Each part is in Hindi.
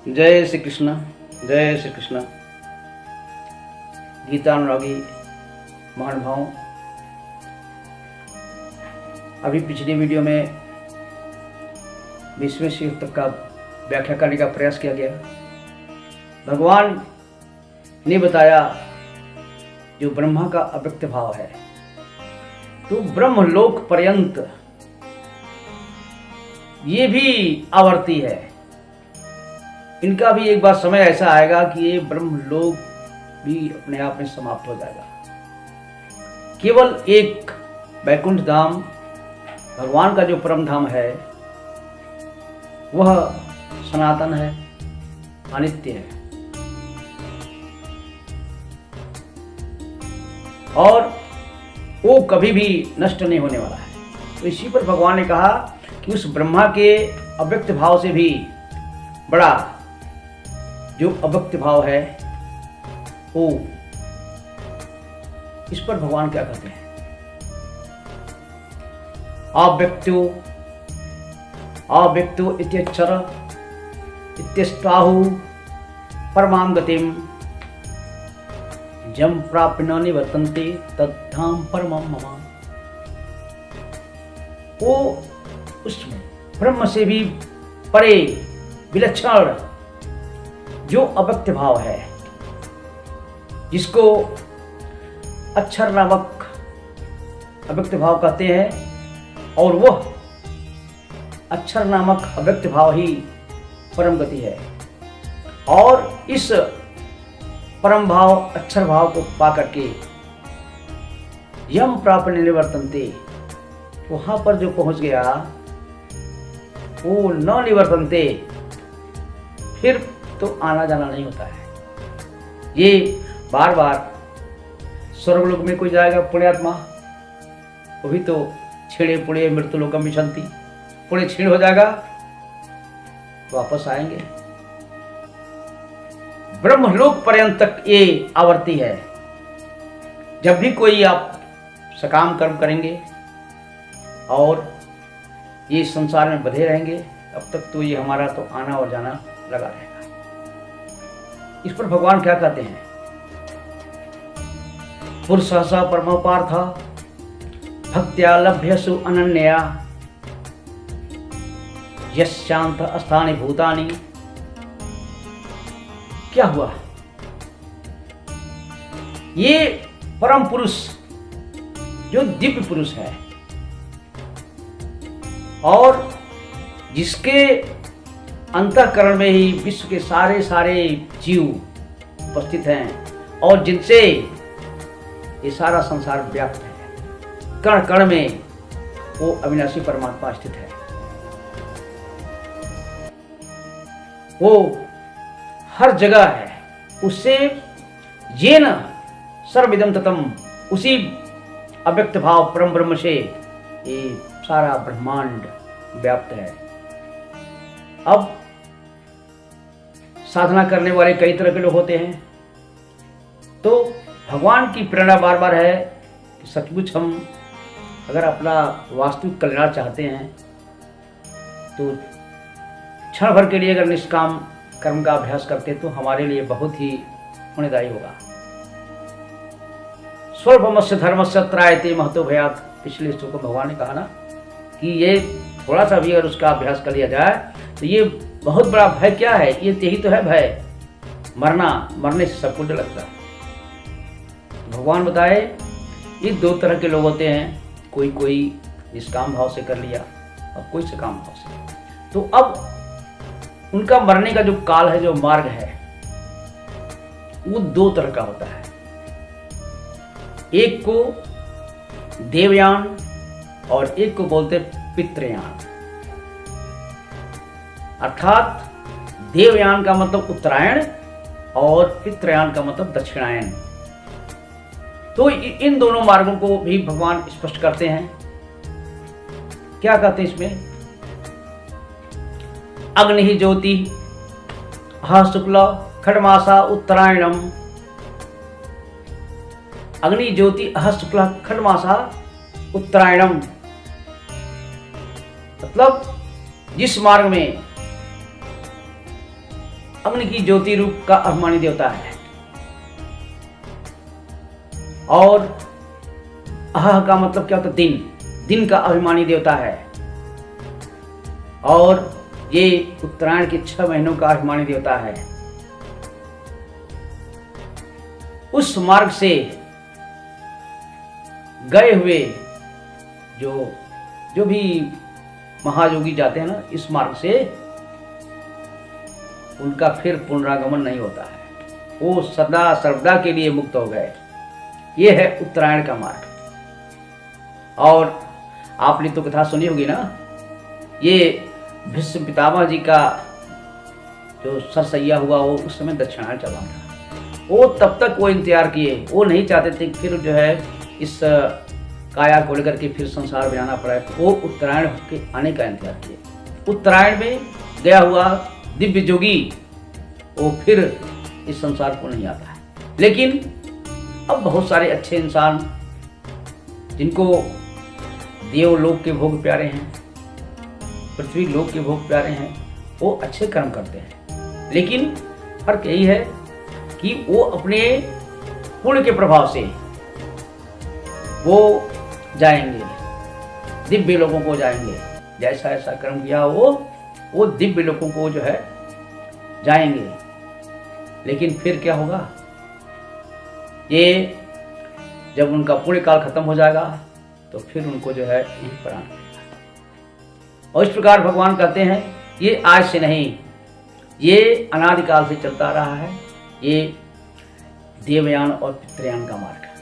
जय श्री कृष्ण, जय श्री कृष्ण। गीतानुरागी महानुभावों, अभी पिछली वीडियो में 20वें सूक्त का व्याख्या करने का प्रयास किया गया। भगवान ने बताया जो ब्रह्मा का अव्यक्त भाव है, तो ब्रह्मलोक पर्यंत ये भी आवर्ती है। इनका भी एक बार समय ऐसा आएगा कि ये ब्रह्मलोक भी अपने आप में समाप्त हो जाएगा। केवल एक वैकुंठ धाम, भगवान का जो परम धाम है, वह सनातन है, अनित्य है और वो कभी भी नष्ट नहीं होने वाला है। तो इसी पर भगवान ने कहा कि उस ब्रह्मा के अव्यक्त भाव से भी बड़ा जो अव्यक्त भाव है, वो इस पर भगवान क्या कहते हैं? अव्यक्तो इत्यक्षर इत्यस्ताहु परमां गतिम जम प्राप्य न निवर्तन्ते तद्धाम परमं मम। वो उस ब्रह्म से भी परे विलक्षण जो अव्यक्त भाव है, जिसको अक्षर नामक अव्यक्त भाव कहते हैं, और वह अक्षर नामक अव्यक्त भाव ही परम गति है। और इस परम भाव अक्षर भाव को पा करके यम प्राप्त निवर्तन्ते, वहां पर जो पहुंच गया वो न निवर्तन्ते, फिर तो आना जाना नहीं होता है। ये बार बार स्वर्गलोक में कोई जाएगा पुण्यात्मा, वो भी तो छेड़े पुड़े मृत्यु लोकम विशंति, पुणे छीण हो जाएगा, वापस आएंगे। ब्रह्मलोक पर्यंत तक ये आवर्ती है। जब भी कोई आप सकाम कर्म करेंगे और ये संसार में बंधे रहेंगे, तब तक तो ये हमारा तो आना और जाना लगा रहेगा। इस पर भगवान क्या कहते हैं? पुरुषः परमो पार्थ भक्त्या लभ्यसु अनन्या यशांत अस्थानि भूतानि। क्या हुआ? ये परम पुरुष जो दिव्य पुरुष है और जिसके अंतःकरण में ही विश्व के सारे जीव उपस्थित हैं और जिनसे ये सारा संसार व्याप्त है, कण कण में वो अविनाशी परमात्मा स्थित है। वो हर जगह है। उससे येन सर्वमिदं ततम्, उसी अव्यक्त भाव परम ब्रह्म से ये सारा ब्रह्मांड व्याप्त है। अब साधना करने वाले कई तरह के लोग होते हैं, तो भगवान की प्रेरणा बार बार है कि सचमुच हम अगर अपना वास्तविक कल्याण चाहते हैं तो क्षण भर के लिए अगर निष्काम कर्म का अभ्यास करते हैं तो हमारे लिए बहुत ही पुण्यदायी होगा। स्वल्पमस्य धर्मस्य त्रायते महतो भयात्, पिछले श्लोक में भगवान ने कहा ना कि ये थोड़ा सा भी अगर उसका अभ्यास कर लिया जाए तो ये बहुत बड़ा भय क्या है? ये यही तो है भय, मरना। मरने से सब कुछ लगता है। भगवान बताए ये दो तरह के लोग होते हैं, कोई निष्काम भाव से कर लिया और कोई सकाम भाव से। तो अब उनका मरने का जो काल है, जो मार्ग है, वो दो तरह का होता है। एक को देवयान और एक को बोलते पितृयान। अर्थात देवयान का मतलब उत्तरायण और पितृयान का मतलब दक्षिणायन। तो इन दोनों मार्गों को भी भगवान स्पष्ट करते हैं। क्या कहते हैं इसमें? अग्नि ज्योति शुक्ल खडमासा उत्तरायणम। अग्नि ज्योति शुक्ल खडमासा उत्तरायणम, मतलब जिस मार्ग में अग्नि की ज्योति रूप का अभिमानी देवता है। और अह का मतलब क्या होता है? दिन का अभिमानी देवता है। और ये उत्तरायण के 6 महीनों का अभिमानी देवता है। उस मार्ग से गए हुए जो भी महायोगी जाते हैं ना, इस मार्ग से उनका फिर पुनरागमन नहीं होता है, वो सदा सर्वदा के लिए मुक्त हो गए। ये है उत्तरायण का मार्ग। और आपने तो कथा सुनी होगी ना, ये भीष्म पितामह जी का जो सरसैया हुआ वो उस समय दक्षिणायन चला था। वो तब तक वो इंतजार किए, वो नहीं चाहते थे फिर जो है इस काया को लेकर के फिर संसार में आना पड़ा। वो उत्तरायण के आने का इंतजार किए। उत्तरायण में गया हुआ दिव्य जोगी वो फिर इस संसार को नहीं आता है। लेकिन अब बहुत सारे अच्छे इंसान जिनको देवलोक के भोग प्यारे हैं, पृथ्वी लोक के भोग प्यारे हैं, वो अच्छे कर्म करते हैं। लेकिन फर्क यही है कि वो अपने पुण्य के प्रभाव से वो जाएंगे, दिव्य लोगों को जाएंगे। जैसा ऐसा कर्म किया वो दिव्य लोगों को जो है जाएंगे। लेकिन फिर क्या होगा? ये जब उनका पुण्य काल खत्म हो जाएगा तो फिर उनको जो है यहीं पर आना पड़ेगा। और इस प्रकार भगवान कहते हैं ये आज से नहीं, ये अनादिकाल से चलता रहा है। ये देवयान और पितृयान का मार्ग है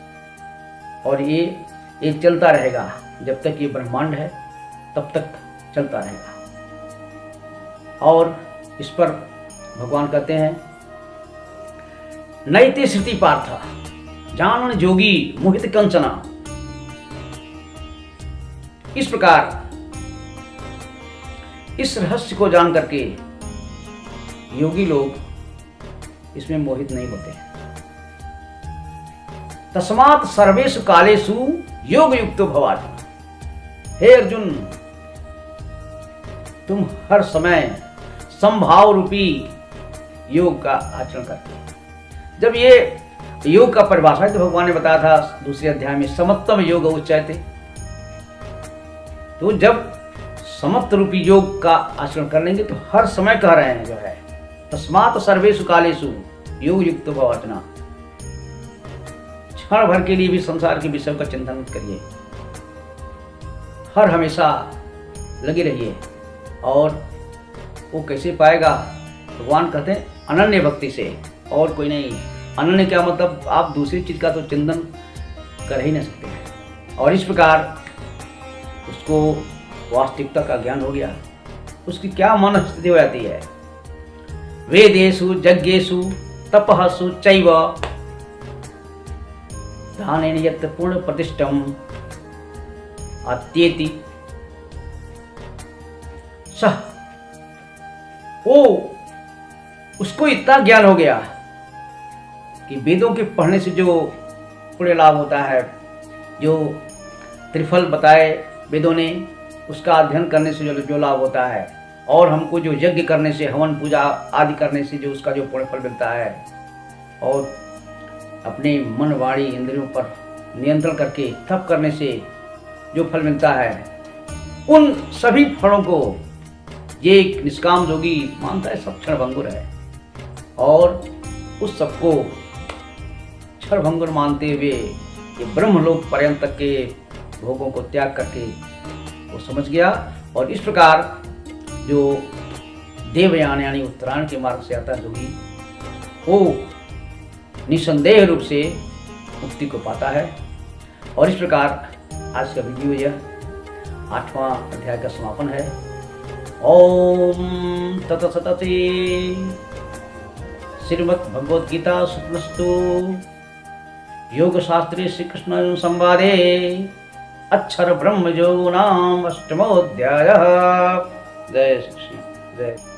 और ये चलता रहेगा। जब तक ये ब्रह्मांड है तब तक चलता रहेगा। और इस पर भगवान कहते हैं नैते श्रुति पार्थ जानन जोगी मोहित कंचना। इस प्रकार इस रहस्य को जान करके योगी लोग इसमें मोहित नहीं होते हैं। तस्मात् सर्वेषु कालेषु योग युक्तो भवार्जुन। हे अर्जुन, तुम हर समय संभाव रूपी योग का आचरण करते हो। जब ये योग का परिभाषा तो भगवान ने बताया था दूसरे अध्याय में, समत्तम योग उच्यते। तो जब समत्त रूपी योग का आचरण कर लेंगे तो हर समय कह रहे हैं जो है तस्मात् सर्वेषु कालेषु योग युक्त भवार्जुन। क्षण भर के लिए भी संसार के विषय का चिंतन मत करिए, हर हमेशा लगे रहिए। और वो कैसे पाएगा? भगवान कहते हैं अनन्य भक्ति से, और कोई नहीं। अनन्य क्या मतलब? आप दूसरी चीज का तो चिंतन कर ही नहीं सकते हैं। और इस प्रकार उसको वास्तविकता का ज्ञान हो गया, उसकी क्या मन स्थिति हो जाती है। वेदेषु यज्ञेषु तपःसु चैव दानेन यत् पूर्ण प्रतिष्ठम अत्येति सह। वो उसको इतना ज्ञान हो गया कि वेदों के पढ़ने से जो पुण्य लाभ होता है, जो त्रिफल बताए वेदों ने, उसका अध्ययन करने से जो लाभ होता है, और हमको जो यज्ञ करने से, हवन पूजा आदि करने से जो उसका जो पुण्य फल मिलता है, और अपने मन वाणी इंद्रियों पर नियंत्रण करके तप करने से जो फल मिलता है, उन सभी फलों को ये एक निष्काम योगी मानता है सब क्षणभंगुर है। और उस सबको क्षणभंगुर मानते हुए ये ब्रह्मलोक पर्यंत तक के भोगों को त्याग करके वो समझ गया। और इस प्रकार जो देवयान यानी उत्तरायण के मार्ग से आता है योगी, वो निसंदेह रूप से मुक्ति को पाता है। और इस प्रकार आज का वीडियो यह 8वां अध्याय का समापन है। ओम तत्सतति। श्रीमद् भगवद गीता सुतस्तु योग शास्त्रे श्री कृष्ण संवादे अक्षर ब्रह्म योग नाम 8वां अध्याय। जय श्री कृष्ण। जय।